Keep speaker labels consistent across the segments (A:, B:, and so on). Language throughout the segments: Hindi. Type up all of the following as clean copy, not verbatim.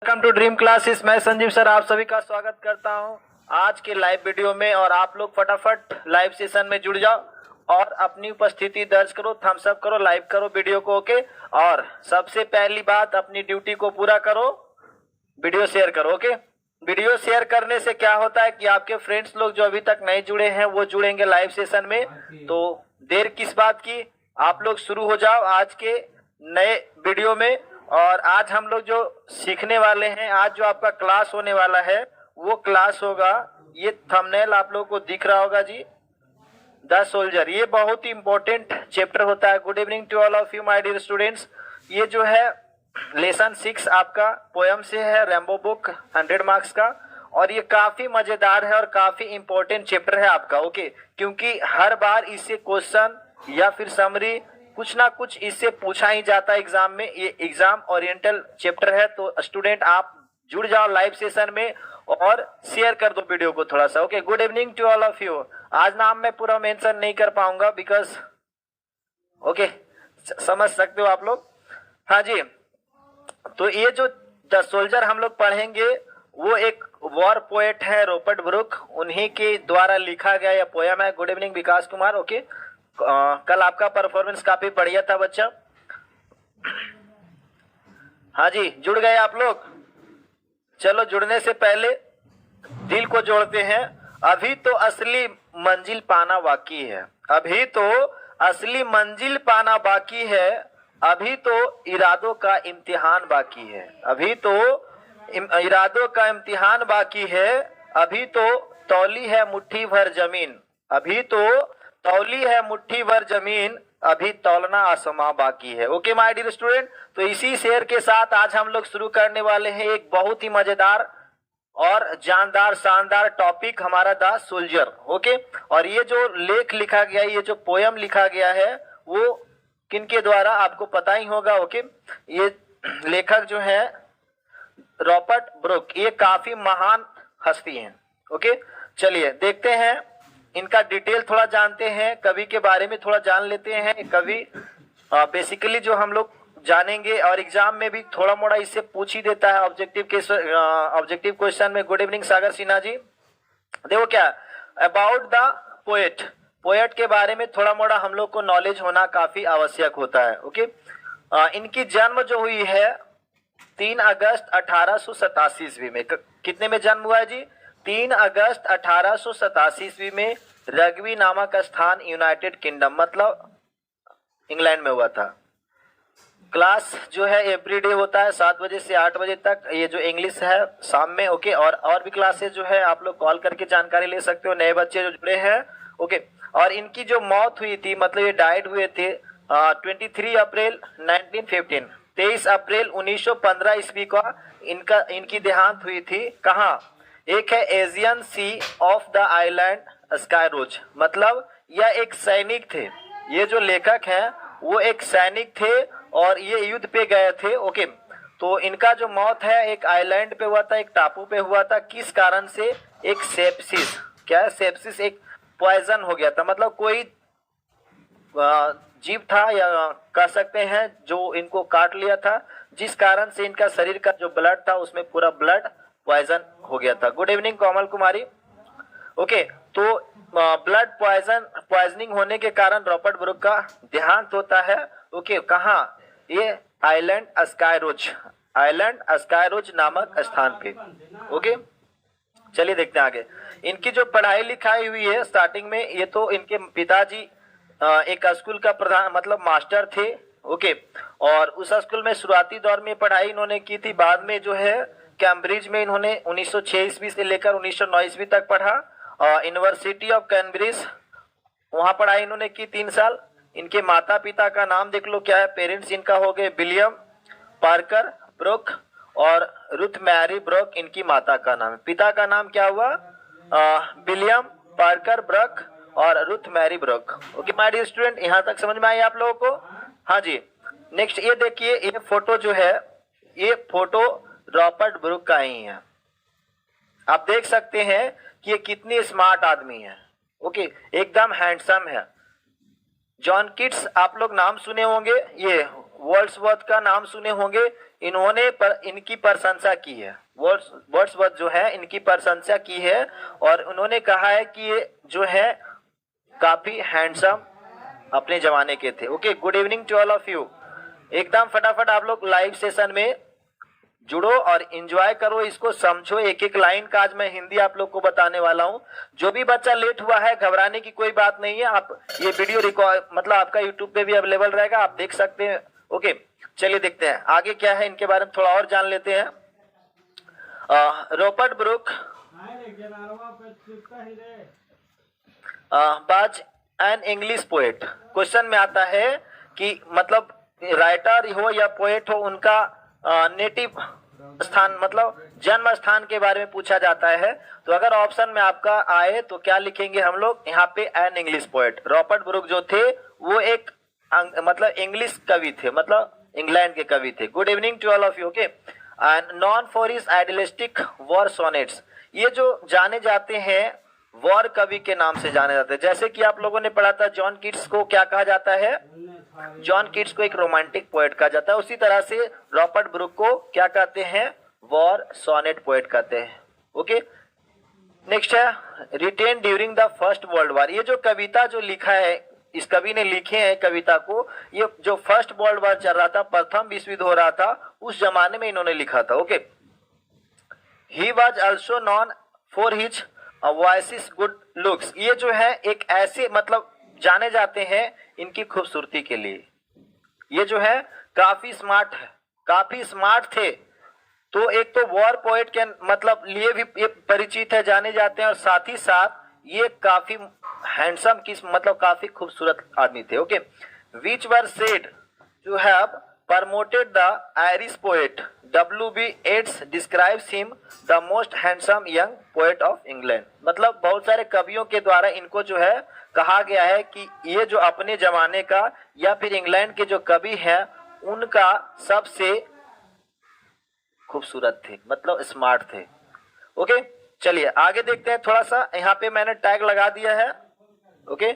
A: Welcome to dream classes. मैं संजीव सर आप सभी का स्वागत करता हूं आज के लाइव वीडियो में। और आप लोग फटाफट लाइव सेशन में जुड़ जाओ और अपनी उपस्थिति दर्ज करो, थम्स अप करो, लाइव करो वीडियो को, ओके। और सबसे पहली बात, अपनी ड्यूटी को पूरा करो, वीडियो शेयर करो, ओके। वीडियो शेयर करने से क्या होता है कि आपके फ्रेंड्स लोग जो अभी तक नहीं जुड़े हैं वो जुड़ेंगे लाइव सेशन में। तो देर किस बात की, आप लोग शुरू हो जाओ आज के नए वीडियो में। और आज हम लोग जो सीखने वाले हैं, आज जो आपका क्लास होने वाला है वो क्लास होगा, ये थंबनेल आप लोगों को दिख रहा होगा जी, द सोल्जर। ये बहुत ही इंपॉर्टेंट चैप्टर होता है। Good evening to all of you my dear students. ये जो है लेसन 6 आपका पोयम से है, रैम्बो बुक 100 मार्क्स का। और ये काफी मजेदार है और काफी इंपॉर्टेंट चैप्टर है आपका, ओके। क्योंकि हर बार इससे क्वेश्चन या फिर समरी कुछ ना कुछ इससे पूछा ही जाता है एग्जाम में। ये एग्जाम ओरिएंटल चैप्टर है। तो स्टूडेंट आप जुड़ जाओ लाइव सेशन में और शेयर कर दो वीडियो को थोड़ा सा, okay. Good evening to all of you. आज नाम मैं पूरा मेंशन नहीं कर पाऊंगा बिकॉज, ओके, समझ सकते हो आप लोग। हाँ जी, तो ये जो द सोल्जर हम लोग पढ़ेंगे वो एक वॉर पोएट है रॉबर्ट ब्रुक, उन्हीं के द्वारा लिखा गया यह पोयम है। गुड इवनिंग विकास कुमार, ओके। कल आपका परफॉर्मेंस काफी बढ़िया था बच्चा। हाँ जी, जुड़ गए आप लोग। चलो, जुड़ने से पहले दिल को जोड़ते हैं। अभी तो असली मंजिल पाना बाकी है, अभी तो असली मंजिल पाना बाकी है, अभी तो इरादों का इम्तिहान बाकी है, अभी तो इरादों का इम्तिहान बाकी है, अभी तो तौली है मुट्ठी भर जमीन, अभी तो तौली है मुट्ठी भर जमीन, अभी तौलना आसमां बाकी है, ओके माय डियर स्टूडेंट। तो इसी शेर के साथ आज हम लोग शुरू करने वाले हैं एक बहुत ही मजेदार और जानदार शानदार टॉपिक हमारा द सोल्जर, ओके। और ये जो लेख लिखा गया है, ये जो पोयम लिखा गया है वो किनके द्वारा आपको पता ही होगा, ओके। ये लेखक जो है रॉबर्ट ब्रुक, ये काफी महान हस्ती हैं, ओके। चलिए देखते हैं, इनका डिटेल थोड़ा जानते हैं, कवि के बारे में थोड़ा जान लेते हैं। कवि बेसिकली जो हम लोग जानेंगे और एग्जाम में भी थोड़ा मोड़ा इससे पूछ ही देता है ऑब्जेक्टिव क्वेश्चन में। गुड इवनिंग सागर सिन्हा जी। देखो क्या अबाउट द पोएट, पोएट के बारे में थोड़ा मोड़ा हम लोग को नॉलेज होना काफी आवश्यक होता है, ओके। इनकी जन्म जो हुई है 3 अगस्त 1887 ईस्वी में। कितने में जन्म हुआ है जी? 3 अगस्त 1887 ईस्वी में रग्बी नामक स्थान यूनाइटेड किंगडम मतलब इंग्लैंड में हुआ था। क्लास जो है एवरीडे होता है 7 बजे से 8 बजे तक। ये जो इंग्लिश है शाम में, ओके। और भी क्लासेस जो है आप लोग कॉल करके जानकारी ले सकते हो, नए बच्चे जो जुड़े हैं, ओके। और इनकी जो मौत हुई थी, मतलब ये डाइड हुए थे 23 अप्रैल 1915, 23 अप्रैल 1915 ईस्वी को इनकी देहांत हुई थी। कहाँ? एक है Asian sea of the island Skyros, मतलब यह एक सैनिक थे। ये जो लेखक हैं वो एक सैनिक थे और ये युद्ध पे गए थे, ओके। तो इनका जो मौत है एक आइलैंड पे हुआ था, एक टापू पे हुआ था। किस कारण से? एक सेप्सिस, क्या है सेप्सिस, एक पॉइजन हो गया था, मतलब कोई जीव था या कह सकते हैं जो इनको काट लिया था, जिस कारण से इनका शरीर का जो ब्लड था उसमें पूरा ब्लड पॉइजन हो गया था। गुड इवनिंग कोमल कुमारी, ओके। तो ब्लड पॉइजनिंग होने के कारण रॉबर्ट ब्रुक का देहांत होता है, ओके। कहाँ? ये आइलैंड स्काईरोज नामक स्थान पे, ओके। चलिए देखते हैं आगे। इनकी जो पढ़ाई लिखाई हुई है स्टार्टिंग में, ये तो इनके पिताजी एक स्कूल का प्रधान मतलब मास्टर थे, ओके। और उस स्कूल में शुरुआती दौर में पढ़ाई इन्होंने की थी। बाद में जो है कैम्ब्रिज में इन्होंने 1906 ईस्वी से लेकर 1909 ईस्वी तक पढ़ा। यूनिवर्सिटी ऑफ कैम्ब्रिज, वहाँ पढ़ाई इन्होंने की 3 साल। इनके माता पिता का नाम देख लो क्या है। पेरेंट्स इनका हो गए विलियम पार्कर ब्रुक और रुथ मैरी ब्रुक, इनकी माता का नाम है। पिता का नाम क्या हुआ? विलियम पार्कर ब्रुक और Ruth Mary Brooke, okay my dear student. यहाँ तक समझ में आई आप लोगों को? हाँ जी। नेक्स्ट ये देखिए, ये फोटो जो है, ये फोटो रॉबर्ट ब्रुक का ही है। आप देख सकते हैं कि ये कितनी स्मार्ट आदमी है, ओके, एकदम हैंडसम है। जॉन किट्स आप लोग नाम सुने होंगे, ये वर्ड्सवर्थ का नाम सुने होंगे। इन्होंने इनकी प्रशंसा की है, वर्ड्सवर्थ जो है इनकी प्रशंसा की है और उन्होंने कहा है कि ये जो है काफी हैंडसम अपने जमाने के थे। Okay, good evening to all of you. एकदम फटाफट आप लोग लाइव सेशन में जुड़ो और एंजॉय करो, इसको समझो। एक एक लाइन का आज मैं हिंदी आप लोग को बताने वाला हूं। जो भी बच्चा लेट हुआ है घबराने की कोई बात नहीं है, आप ये वीडियो रिकॉर्ड मतलब आपका यूट्यूब पे भी अवेलेबल रहेगा, आप देख सकते हैं। ओके, चलिए देखते हैं आगे क्या है, इनके बारे में थोड़ा और जान लेते हैं। रॉबर्ट ब्रुक बाज एन इंग्लिश पोएट। क्वेश्चन में आता है कि मतलब राइटर हो या पोएट हो, उनका नेटिव स्थान मतलब जन्म स्थान के बारे में पूछा जाता है। तो अगर ऑप्शन में आपका आए तो क्या लिखेंगे हम लोग यहाँ पे, an English poet. Robert Brooke जो थे वो एक मतलब इंग्लिश कवि थे, मतलब इंग्लैंड के कवि थे। Good evening to all of you. Okay, and known for his idealistic war sonnets. ये जो जाने जाते हैं वॉर कवि के नाम से जाने जाते हैं। जैसे कि आप लोगों ने पढ़ा था जॉन कीट्स को क्या कहा जाता है, जॉन कीट्स को एक रोमांटिक पोएट कहा जाता है। उसी तरह से रॉबर्ट ब्रुक को क्या कहते हैं, वॉर सोनेट पोएट कहते हैं। ओके, नेक्स्ट है written during the first world war. ये जो कविता जो लिखा है, इस कवि ने लिखे हैं कविता को, ये जो फर्स्ट वर्ल्ड वॉर चल रहा था, प्रथम विश्व युद्ध हो रहा था, उस जमाने में इन्होंने लिखा था। Okay, he was also non for his voice good looks. ये जो है एक ऐसे मतलब जाने जाते हैं इनकी खूबसूरती के लिए। ये जो है काफी स्मार्ट है, काफी स्मार्ट थे। तो एक तो वॉर पोएट के मतलब लिए भी ये परिचित है, जाने जाते हैं, और साथ ही साथ ये काफी हैंडसम की मतलब काफी खूबसूरत आदमी थे। Okay, which were said to have promoted the Irish poet W.B. Yeats describes him the most handsome young poet of England। मतलब बहुत सारे कवियों के द्वारा इनको जो है कहा गया है कि ये जो अपने जमाने का या फिर इंग्लैंड के जो कवि हैं उनका सबसे खूबसूरत थे, मतलब स्मार्ट थे। ओके, चलिए आगे देखते हैं थोड़ा सा। यहाँ पे मैंने टैग लगा दिया है। ओके,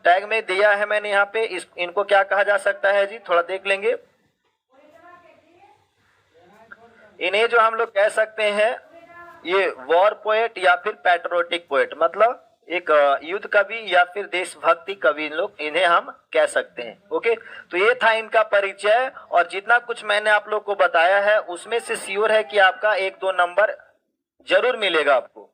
A: टैग में दिया है मैंने यहाँ पे, इनको क्या कहा जा सकता है जी, थोड़ा देख लेंगे। इन्हें जो हम लोग कह सकते हैं ये वॉर पोएट या फिर पैट्रियोटिक पोएट, मतलब एक युद्ध कवि या फिर देशभक्ति कवि लोग इन्हें हम कह सकते हैं। ओके, तो ये था इनका परिचय, और जितना कुछ मैंने आप लोग को बताया है उसमें से श्योर है कि आपका 1-2 नंबर जरूर मिलेगा आपको।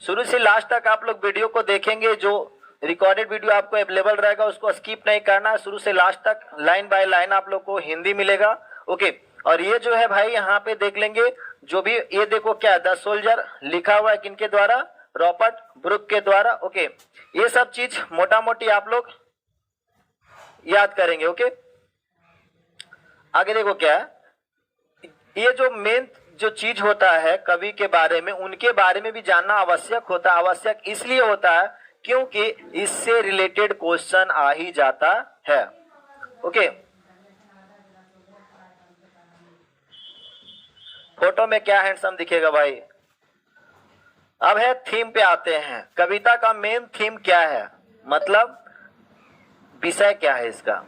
A: शुरू से लास्ट तक आप लोग वीडियो को देखेंगे, जो रिकॉर्डेड वीडियो आपको अवेलेबल रहेगा उसको स्किप नहीं करना, शुरू से लास्ट तक लाइन बाय लाइन आप लोग को हिंदी मिलेगा। ओके, और ये जो है भाई यहाँ पे देख लेंगे, जो भी ये देखो क्या द सोल्जर लिखा हुआ है किनके द्वारा, रॉबर्ट ब्रुक के द्वारा। ओके, ये सब चीज मोटा मोटी आप लोग याद करेंगे। ओके, आगे देखो क्या है, ये जो मेन जो चीज होता है कवि के बारे में, उनके बारे में भी जानना आवश्यक होता है। आवश्यक इसलिए होता है क्योंकि इससे रिलेटेड क्वेश्चन आ ही जाता है। ओके, फोटो में क्या हैंडसम दिखेगा भाई। अब है थीम पे आते हैं। कविता का मेन थीम क्या है, मतलब विषय क्या है इसका,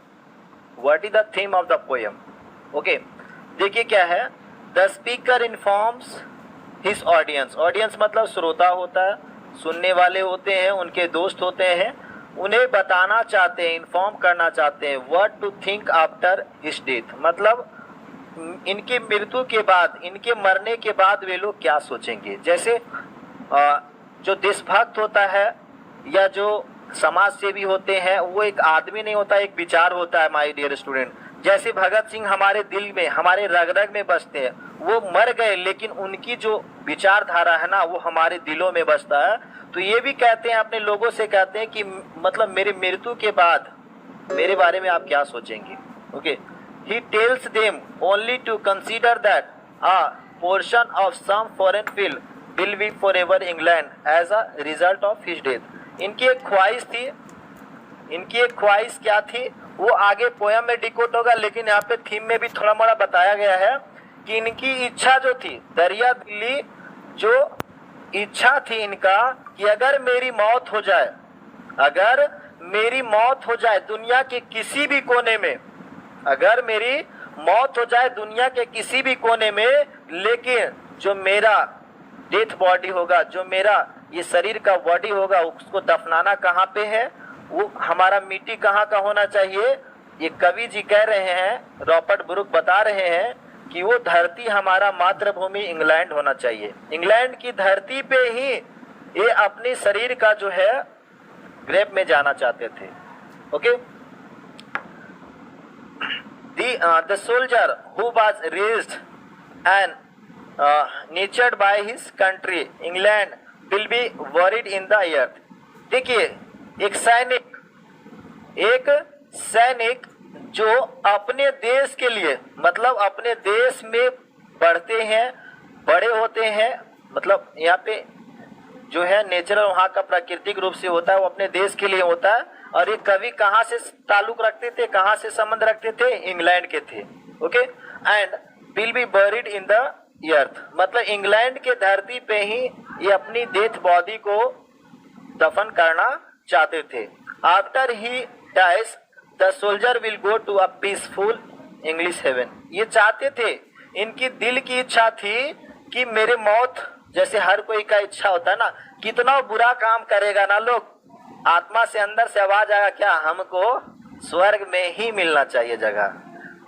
A: what is the theme of the poem. Okay, देखिए क्या है, the speaker informs his audience. Audience मतलब श्रोता होता है, सुनने वाले होते हैं, उनके दोस्त होते हैं, उन्हें बताना चाहते हैं, इन्फॉर्म करना चाहते हैं what to think after his death. मतलब इनकी मृत्यु के बाद, इनके मरने के बाद वे लोग क्या सोचेंगे। जैसे जो देशभक्त होता है या जो समाज सेवी होते हैं, वो एक आदमी नहीं होता, एक विचार होता है माय डियर स्टूडेंट। जैसे भगत सिंह हमारे दिल में, हमारे रग रग में बसते हैं, वो मर गए लेकिन उनकी जो विचारधारा है ना वो हमारे दिलों में बसता है। तो ये भी कहते हैं, अपने लोगों से कहते हैं कि मतलब मेरे मृत्यु के बाद मेरे बारे में आप क्या सोचेंगे। Okay, he tells them only to consider that a portion of some foreign field will be forever England as a result of his death। इनकी एक ख्वाहिश थी, इनकी एक ख्वाहिश क्या थी वो आगे पोयम में डिकोड होगा, लेकिन यहाँ पे थीम में भी थोड़ा मोड़ा बताया गया है कि इनकी इच्छा जो थी, दरिया दिल्ली जो इच्छा थी इनका कि अगर मेरी मौत हो जाए, अगर मेरी मौत हो जाए दुनिया के किसी भी कोने में, अगर मेरी मौत हो जाए दुनिया के किसी भी कोने में, लेकिन जो मेरा डेथ बॉडी होगा, जो मेरा ये शरीर का बॉडी होगा, उसको दफनाना कहाँ पे है, वो हमारा मिट्टी कहाँ का होना चाहिए। ये कवि जी कह रहे हैं, रॉबर्ट ब्रुक बता रहे हैं कि वो धरती हमारा मातृभूमि इंग्लैंड होना चाहिए। इंग्लैंड की धरती पे ही ये अपने शरीर का जो है ग्रेव में जाना चाहते थे। Okay, the soldier who was raised and nurtured by his country England will be buried in the earth। देखिए, एक सैनिक जो अपने देश के लिए, मतलब अपने देश में बढ़ते हैं, बड़े होते हैं, मतलब यहाँ पे जो है नेचुरल वहाँ का प्राकृतिक रूप से होता है, वो अपने देश के लिए होता है। और ये कवि कहाँ से ताल्लुक रखते थे, कहाँ से संबंध रखते थे, इंग्लैंड के थे। Okay, and will be buried in the earth, मतलब इंग्लैंड के धरती पे ही ये अपनी डेथ बॉडी को दफन करना चाहते थे। After he dies the soldier will go to a peaceful English heaven. ये चाहते थे, इनकी दिल की इच्छा थी कि मेरे मौत, जैसे हर कोई का इच्छा होता है ना, कितना बुरा काम करेगा ना लोग, आत्मा से अंदर से आवाज आएगा क्या, हमको स्वर्ग में ही मिलना चाहिए जगह।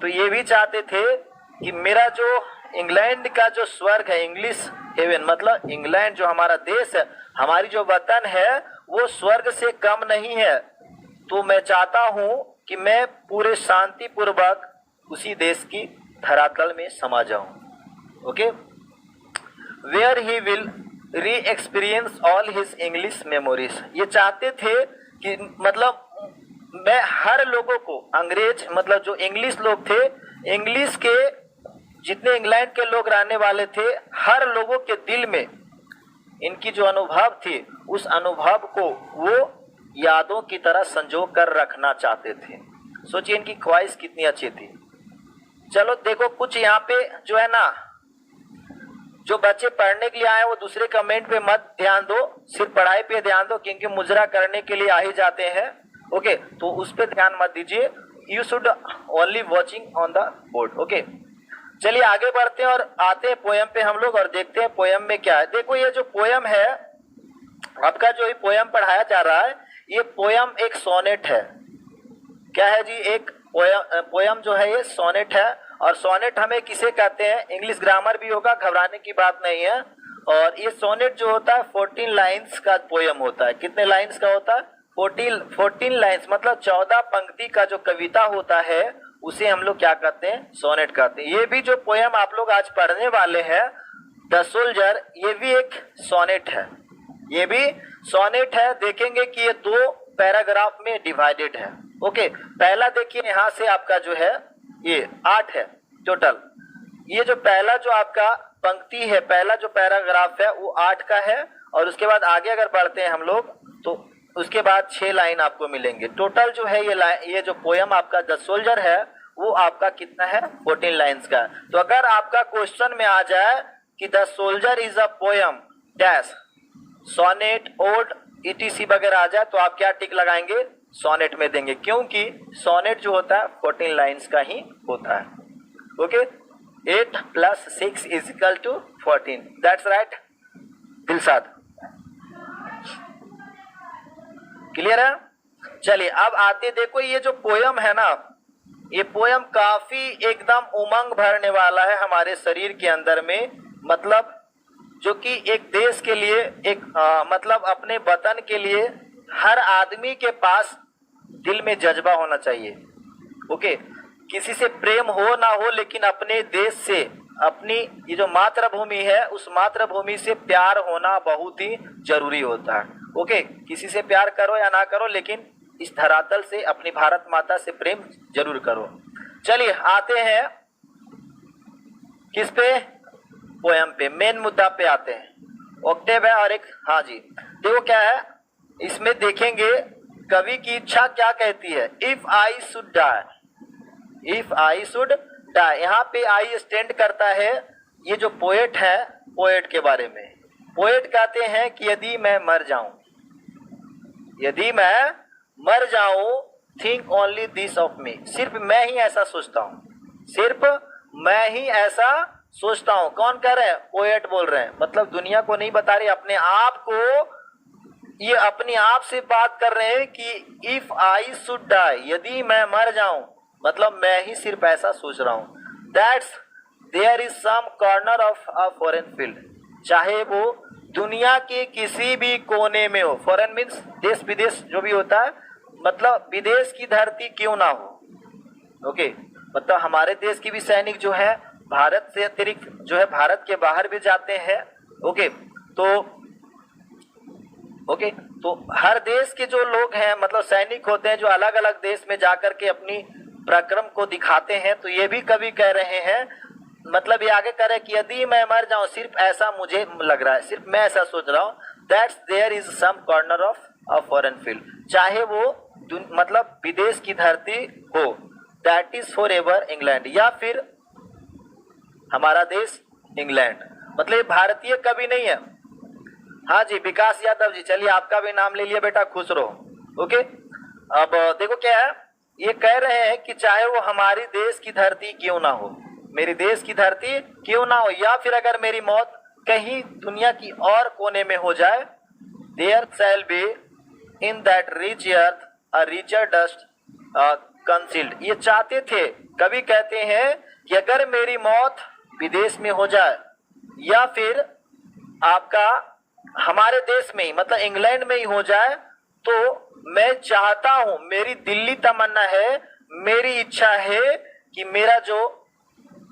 A: तो ये भी चाहते थे कि मेरा जो इंग्लैंड का जो स्वर्ग है, इंग्लिश हेवन, मतलब इंग्लैंड जो हमारा देश है, हमारी जो वतन है, वो स्वर्ग से कम नहीं है। तो मैं चाहता हूँ कि मैं पूरे शांति पूर्वक उसी देश की धरातल में समा जाऊं। ओके, वेयर ही विल री experience all his English memories. ये चाहते थे कि मतलब मैं हर लोगों को, अंग्रेज मतलब जो इंग्लिश लोग थे, इंग्लिश के जितने इंग्लैंड के लोग रहने वाले थे, हर लोगों के दिल में इनकी जो अनुभव थी, उस अनुभव को वो यादों की तरह संजो कर रखना चाहते थे। सोचिए इनकी ख्वाहिश कितनी अच्छी थी। चलो देखो, कुछ यहाँ पे जो है ना, जो बच्चे पढ़ने के लिए आए वो दूसरे कमेंट पे मत ध्यान दो, सिर्फ पढ़ाई पे ध्यान दो, क्योंकि मुजरा करने के लिए आ ही जाते हैं। ओके, तो उस पे ध्यान मत दीजिए, you should only watching on the board. Okay, चलिए आगे बढ़ते हैं और आते हैं पोयम पे हम लोग, और देखते हैं पोयम में क्या है। देखो, ये जो पोयम है आपका, जो ये पोयम पढ़ाया जा रहा है, ये पोयम एक सोनेट है। क्या है जी? एक पोयम जो है ये सोनेट है। और सोनेट हमें किसे कहते हैं, इंग्लिश ग्रामर भी होगा, घबराने की बात नहीं है। और ये सोनेट जो होता है 14 लाइन्स का पोयम होता है। कितने लाइन्स का होता है? 14 लाइन्स, मतलब 14 पंक्ति का जो कविता होता है, उसे हम लोग क्या कहते हैं? सोनेट कहते हैं। ये भी जो पोयम आप लोग आज पढ़ने वाले हैं, द सोल्जर, ये भी एक सोनेट है। ये भी सोनेट है। देखेंगे कि ये 2 पैराग्राफ में डिवाइडेड है। ओके, पहला देखिए, यहाँ से आपका जो है ये 8 है टोटल। ये जो पहला जो आपका पंक्ति है, पहला जो पैराग्राफ है, वो 8 का है। और उसके बाद आगे अगर बढ़ते हैं हम लोग, तो उसके बाद 6 लाइन आपको मिलेंगे। टोटल जो है ये जो पोयम आपका द सोल्जर है, वो आपका कितना है? 14 लाइन्स का। तो अगर आपका क्वेश्चन में आ जाए कि the soldier is a poem dash sonnet ode ETC वगैरह आ जाए, तो आप क्या टिक लगाएंगे? सोनेट में देंगे, क्योंकि सोनेट जो होता है 14 लाइन्स का ही होता है। Okay, 8 + 6 = 14, that's right Dilshad. Clear है? चलिए अब आते, देखो ये जो पोयम है ना, ये पोयम काफी एकदम उमंग भरने वाला है हमारे शरीर के अंदर में। मतलब जो कि एक देश के लिए, एक मतलब अपने वतन के लिए हर आदमी के पास दिल में जज्बा होना चाहिए। ओके, किसी से प्रेम हो ना हो, लेकिन अपने देश से, अपनी ये जो मातृभूमि है, उस मातृभूमि से प्यार होना बहुत ही जरूरी होता है। ओके, किसी से प्यार करो या ना करो, लेकिन इस धरातल से, अपनी भारत माता से प्रेम जरूर करो। चलिए आते हैं किस पे? पोयम पे, मेन मुद्दा पे आते हैं। ऑक्टेव है और एक, हाँ जी, देखो क्या है इसमें, देखेंगे कवि की इच्छा क्या कहती है। If I should die, if I should die, यहाँ पे आई स्टैंड करता है ये जो पोएट है, पोएट के बारे में। पोएट कहते हैं कि यदि मैं मर जाऊं, यदि मैं मर जाऊं, think only this of me, सिर्फ मैं ही ऐसा सोचता हूं। सिर्फ मैं ही ऐसा सोचता हूं। कौन कह रहे हैं? पोएट बोल रहे हैं। मतलब दुनिया को नहीं बता रहे, अपने आप को, ये अपने आप से बात कर रहे हैं कि इफ आई शुड डाई, यदि मैं मर जाऊं, मतलब मैं ही सिर्फ ऐसा सोच रहा हूं। That's there is some corner of a foreign field, चाहे वो दुनिया के किसी भी कोने में हो। फॉरेन मीन्स देश विदेश जो भी होता है, मतलब विदेश की धरती क्यों ना हो। ओके, मतलब हमारे देश के भी सैनिक जो है भारत से अतिरिक्त जो है भारत के बाहर भी जाते हैं। ओके, तो हर देश के जो लोग हैं, मतलब सैनिक होते हैं जो अलग अलग देश में जाकर के अपनी पराक्रम को दिखाते हैं। तो ये भी कवि कह रहे हैं, मतलब ये आगे कह रहे हैं कि यदि मैं मर जाऊं, सिर्फ ऐसा मुझे लग रहा है, सिर्फ मैं ऐसा सोच रहा हूं। That's there is some corner of a foreign field, चाहे वो मतलब विदेश की धरती हो। That is forever England, या फिर हमारा देश इंग्लैंड। मतलब ये भारतीय कवि नहीं है। हाँ जी, विकास यादव जी, चलिए आपका भी नाम ले लिया बेटा, खुश रहो। ओके, अब देखो क्या है, ये कह रहे हैं कि चाहे वो हमारी देश की धरती क्यों ना हो, मेरी देश की धरती क्यों ना हो, या फिर अगर मेरी मौत कहीं दुनिया की और कोने में हो जाए, there shall be in that rich earth a richer dust concealed. ये चाहते थे, कभी कहते हैं कि अगर मेरी मौत विदेश में हो जाए या फिर आपका हमारे देश में ही, मतलब इंग्लैंड में ही हो जाए, तो मैं चाहता हूं, मेरी दिल्ली तमन्ना है, मेरी इच्छा है कि मेरा जो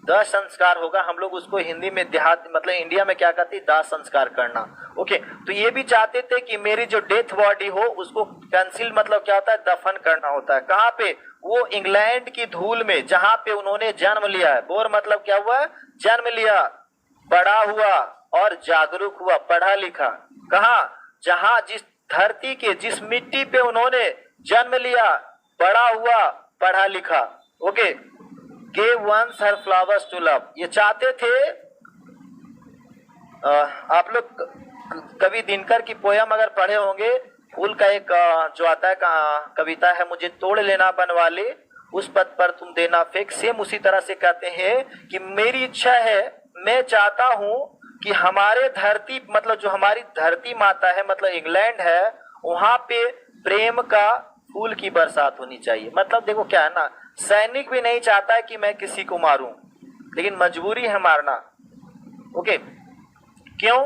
A: दाह संस्कार होगा, हम लोग उसको हिंदी में देहात मतलब इंडिया में क्या कहते हैं, दाह संस्कार करना। ओके, तो ये भी चाहते थे कि मेरी जो डेथ बॉडी हो उसको कंसील, मतलब क्या होता है, दफन करना होता है। कहाँ पे? वो इंग्लैंड की धूल में, जहां पे उन्होंने जन्म लिया है। बोर मतलब क्या हुआ? जन्म लिया, बड़ा हुआ और जागरूक हुआ, पढ़ा लिखा। कहा? जहां जिस धरती के, जिस मिट्टी पे उन्होंने जन्म लिया, बड़ा हुआ, पढ़ा लिखा। Okay, gave once her flowers to love, ये चाहते थे। आप लोग कवि दिनकर की पोयम अगर पढ़े होंगे, फूल का एक जो आता है कविता है, मुझे तोड़ लेना बनवाले, उस पद पर तुम देना फेंक। सेम उसी तरह से कहते हैं कि मेरी इच्छा है, मैं चाहता हूं कि हमारे धरती, मतलब जो हमारी धरती माता है, मतलब इंग्लैंड है, वहां पे प्रेम का फूल की बरसात होनी चाहिए। मतलब देखो क्या है ना, सैनिक भी नहीं चाहता है कि मैं किसी को मारूं, लेकिन मजबूरी है मारना। ओके, क्यों?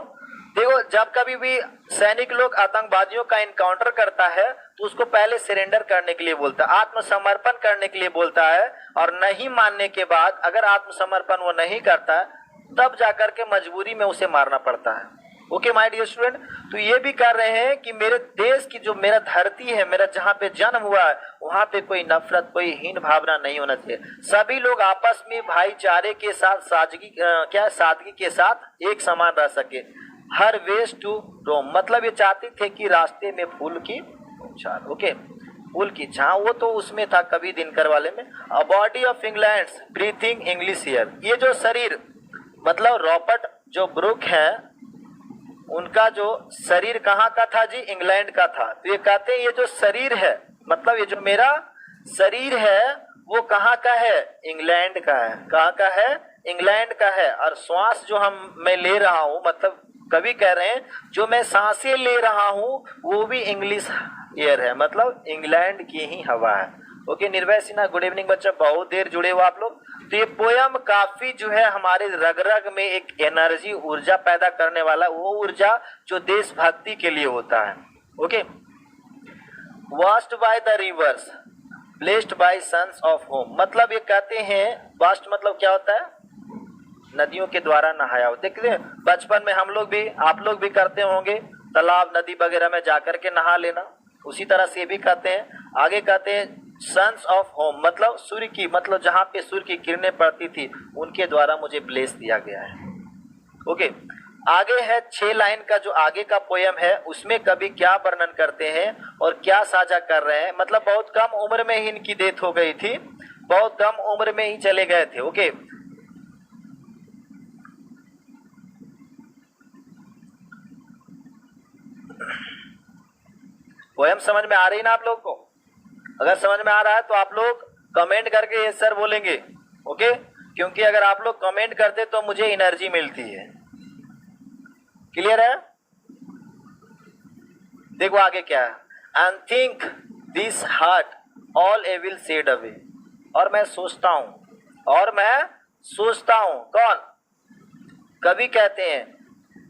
A: देखो, जब कभी भी सैनिक लोग आतंकवादियों का इनकाउंटर करता है तो उसको पहले सरेंडर करने के लिए बोलता है, आत्मसमर्पण करने के लिए बोलता है, और नहीं मानने के बाद अगर आत्मसमर्पण वो नहीं करता है, तब जाकर के मजबूरी में उसे मारना पड़ता है। ओके माय डियर स्टूडेंट, तो ये भी कर रहे हैं कि मेरे देश की जो मेरा धरती है, मेरा जहाँ पे जन्म हुआ है, वहां पे कोई नफरत, कोई हीन भावना नहीं होना चाहिए। सभी लोग आपस में भाईचारे के साथ, सादगी के साथ एक समान रह सके। हर वेज टू रोम, मतलब ये चाहते थे कि रास्ते में फूल की छाल। ओके, फूल की छां, वो तो उसमें था कवि दिनकर वाले में। A body of England breathing English air, ये जो शरीर, मतलब रॉबर्ट जो ब्रुक है, उनका जो शरीर कहाँ का था जी? इंग्लैंड का था। तो ये कहते हैं ये जो शरीर है, मतलब ये जो मेरा शरीर है, वो कहाँ का है? इंग्लैंड का है। कहाँ का है? इंग्लैंड का है। और श्वास जो मैं ले रहा हूँ, मतलब कवि कह रहे हैं जो मैं सांसें ले रहा हूँ, वो भी इंग्लिश एयर है, मतलब इंग्लैंड की ही हवा है। ओके, निर्भय सिन्हा, गुड इवनिंग बच्चा, बहुत देर जुड़े हो आप लोग। तो ये पोयम काफी जो है हमारे रग रग में एक एनर्जी, ऊर्जा पैदा करने वाला, वो ऊर्जा जो देशभक्ति के लिए होता है। Okay, washed by the rivers, blessed by suns of home, मतलब ये कहते हैं, वॉश्ड मतलब क्या होता है? नदियों के द्वारा नहाया हो। देखते हैं बचपन में हम लोग भी, आप लोग भी करते होंगे, तालाब नदी वगैरह में जाकर के नहा लेना, उसी तरह से भी कहते हैं। आगे कहते हैं सन्स ऑफ होम, मतलब सूर्य की, मतलब जहाँ पे सूर्य की किरणें पड़ती थी, उनके द्वारा मुझे ब्लेस दिया गया है। ओके, आगे है 6 लाइन का जो आगे का पोयम है, उसमें कवि क्या वर्णन करते हैं और क्या साझा कर रहे हैं। मतलब बहुत कम उम्र में ही इनकी डेथ हो गई थी, बहुत कम उम्र में ही चले गए थे। ओके, पोयम समझ में आ रही ना आप लोग को? अगर समझ में आ रहा है तो आप लोग कमेंट करके ये सर बोलेंगे। ओके, क्योंकि अगर आप लोग कमेंट करते तो मुझे एनर्जी मिलती है। क्लियर है? देखो आगे क्या है, and think this heart all evil said away, और मैं सोचता हूं, कौन? कवि कहते हैं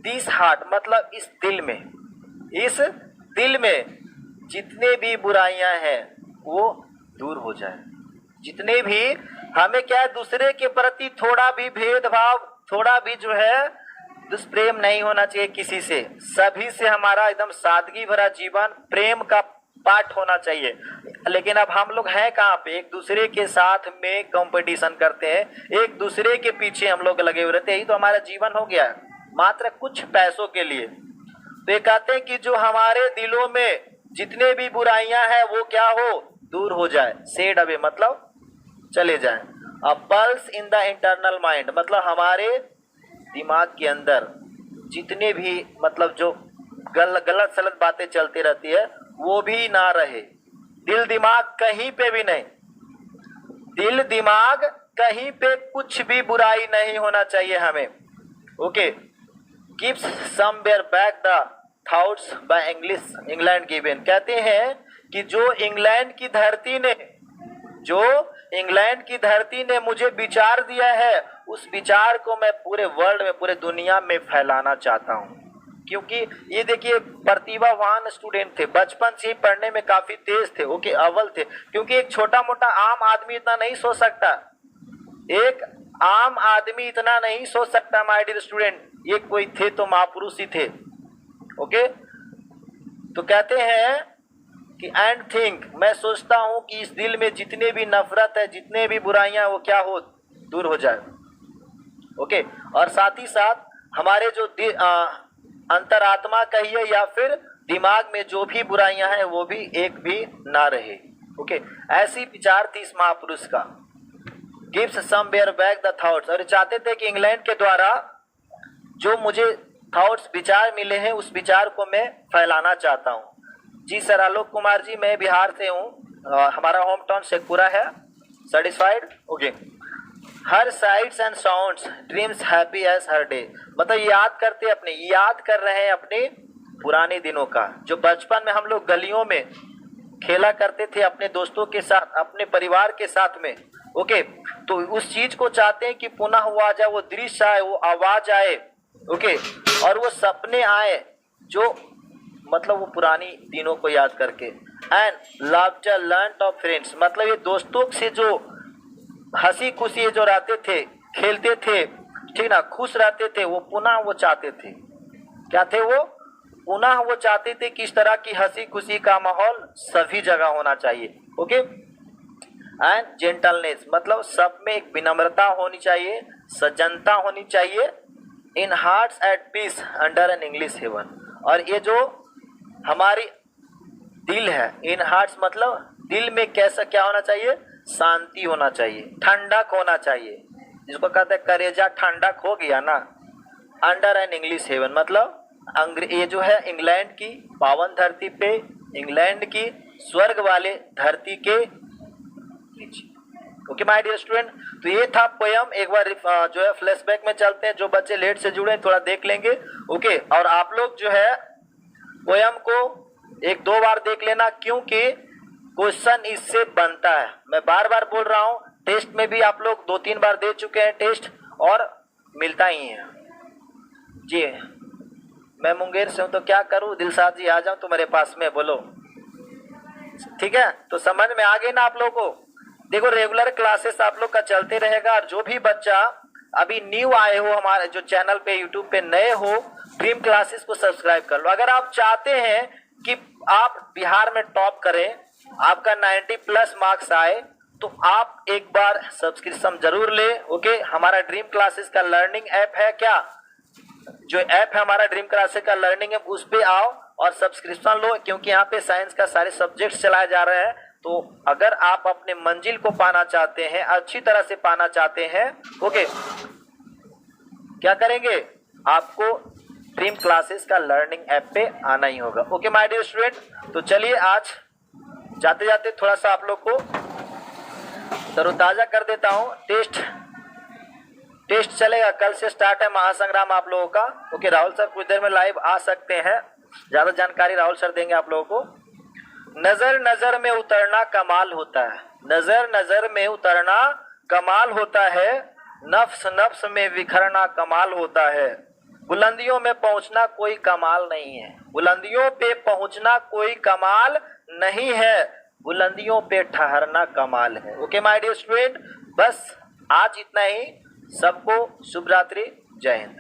A: दिस हार्ट मतलब इस दिल में जितने भी बुराइयां हैं वो दूर हो जाए। जितने भी हमें क्या है, दूसरे के प्रति थोड़ा भी भेदभाव, थोड़ा भी जो है दुष्प्रेम नहीं होना चाहिए किसी से। सभी से हमारा एकदम सादगी भरा जीवन, प्रेम का पाठ होना चाहिए। लेकिन अब हम लोग हैं कहाँ पे, एक दूसरे के साथ में कंपटीशन करते हैं, एक दूसरे के पीछे हम लोग लगे हुए रहते हैं। यही तो हमारा जीवन हो गया है, मात्र कुछ पैसों के लिए। तो ये कहते हैं कि जो हमारे दिलों में जितने भी बुराइयां हैं वो क्या हो, दूर हो जाए। सेड अवे मतलब चले जाए। अ pulse in the internal mind मतलब हमारे दिमाग के अंदर जितने भी मतलब जो गलत सलत बातें चलती रहती है वो भी ना रहे। दिल दिमाग कहीं पे भी नहीं, दिल दिमाग कहीं पे कुछ भी बुराई नहीं होना चाहिए हमें। Okay, keeps somewhere back the thoughts by England given. कहते हैं कि जो इंग्लैंड की धरती ने मुझे विचार दिया है, उस विचार को मैं पूरे वर्ल्ड में, पूरे दुनिया में फैलाना चाहता हूँ। क्योंकि ये देखिए प्रतिभावान स्टूडेंट थे, बचपन से ही पढ़ने में काफी तेज थे, ओके, अव्वल थे। क्योंकि एक छोटा मोटा आम आदमी इतना नहीं सोच सकता, एक आम आदमी इतना नहीं सोच सकता माय डियर स्टूडेंट। ये कोई थे तो महापुरुष ही थे। ओके, तो कहते हैं कि एंड थिंक, मैं सोचता हूं कि इस दिल में जितने भी नफरत है, जितने भी बुराइयां, वो क्या हो, दूर हो जाए। ओके, और साथ ही साथ हमारे जो अंतरात्मा कहिए या फिर दिमाग में जो भी बुराइयां हैं वो भी एक भी ना रहे। ओके, ऐसी विचार थी इस महापुरुष का। Gives somewhere back the thoughts, और चाहते थे कि इंग्लैंड के द्वारा जो मुझे थॉट्स, विचार मिले हैं, उस विचार को मैं फैलाना चाहता हूँ। जी सर, आलोक कुमार जी, मैं बिहार से हूँ, हमारा होम टाउन शेखपुरा है। Satisfied? Okay. Her sights and sounds dreams happy as her day, मतलब याद कर रहे हैं अपने पुराने दिनों का, जो बचपन में हम लोग गलियों में खेला करते थे अपने दोस्तों के साथ, अपने परिवार के साथ में। ओके, तो उस चीज को चाहते हैं कि पुनः वो आ जाए, वो दृश्य आए, वो आवाज आए। ओके, और वो सपने आए जो मतलब वो पुरानी दिनों को याद करके। And laughter learn of friends, मतलब ये दोस्तों से जो हंसी खुशी जो रहते थे, खेलते थे, ठीक ना, खुश रहते थे, वो पुनः वो चाहते थे। क्या थे वो? पुनः वो चाहते थे कि इस तरह की हंसी खुशी का माहौल सभी जगह होना चाहिए। ओके, एंड जेंटलनेस, मतलब सब में एक विनम्रता होनी चाहिए, सज्जनता होनी चाहिए। In hearts at peace under an English heaven, और ये जो हमारी दिल है, इन हार्ट्स मतलब दिल में कैसा क्या होना चाहिए, शांति होना चाहिए, ठंडक होना चाहिए, जिसको कहते हैं करेजा ठंडक हो गया ना। अंडर एन इंग्लिश हेवन मतलब ये जो है इंग्लैंड की पावन धरती पे, इंग्लैंड की स्वर्ग वाले धरती के नीचे। ओके माय डियर स्टूडेंट, तो ये था पोयम। एक बार जो है फ्लैशबैक में चलते हैं, जो बच्चे लेट से जुड़े थोड़ा देख लेंगे। ओके, और आप लोग जो है पोयम को एक दो बार देख लेना, क्योंकि क्वेश्चन इससे बनता है। मैं बार बार बोल रहा हूँ, टेस्ट में भी आप लोग 2-3 बार दे चुके हैं टेस्ट, और मिलता ही है। जी, मैं मुंगेर से हूँ, तो क्या करूँ दिलशाद जी, आ जाऊँ तुम्हारे पास में, बोलो। ठीक है, तो समझ में आ गई ना आप लोगों को। देखो रेगुलर क्लासेस आप लोग का चलते रहेगा, और जो भी बच्चा अभी न्यू आए हो हमारे जो चैनल पे, यूट्यूब पे नए हो, ड्रीम क्लासेस को सब्सक्राइब कर लो। अगर आप चाहते हैं कि आप बिहार में टॉप करें, आपका 90+ मार्क्स आए, तो आप एक बार सब्सक्रिप्शन जरूर ले। ओके, हमारा ड्रीम क्लासेस का लर्निंग ऐप है, क्या जो ऐप है हमारा ड्रीम क्लासेस का लर्निंग ऐप, उस पे आओ और सब्सक्रिप्शन लो, क्योंकि यहाँ पे साइंस का सारे सब्जेक्ट्स चलाए जा रहे हैं। तो अगर आप अपने मंजिल को पाना चाहते हैं, अच्छी तरह से पाना चाहते हैं, ओके, क्या करेंगे, आपको ड्रीम क्लासेस का लर्निंग ऐप पे आना ही होगा। ओके माय डियर स्टूडेंट, तो चलिए आज जाते जाते थोड़ा सा आप लोग को तरोताजा कर देता हूँ। टेस्ट चलेगा, कल से स्टार्ट है महासंग्राम आप लोगों का। ओके, राहुल सर कुछ देर में लाइव आ सकते हैं, ज्यादा जानकारी राहुल सर देंगे आप लोगों को। नजर नजर में उतरना कमाल होता है, नजर नजर में उतरना कमाल होता है, नफ्स नफ्स में बिखरना कमाल होता है, बुलंदियों में पहुंचना कोई कमाल नहीं है, बुलंदियों पे पहुंचना कोई कमाल नहीं है, बुलंदियों पे ठहरना कमाल है। ओके माय डियर स्टूडेंट, बस आज इतना ही। सबको शुभ रात्रि, जय हिंद।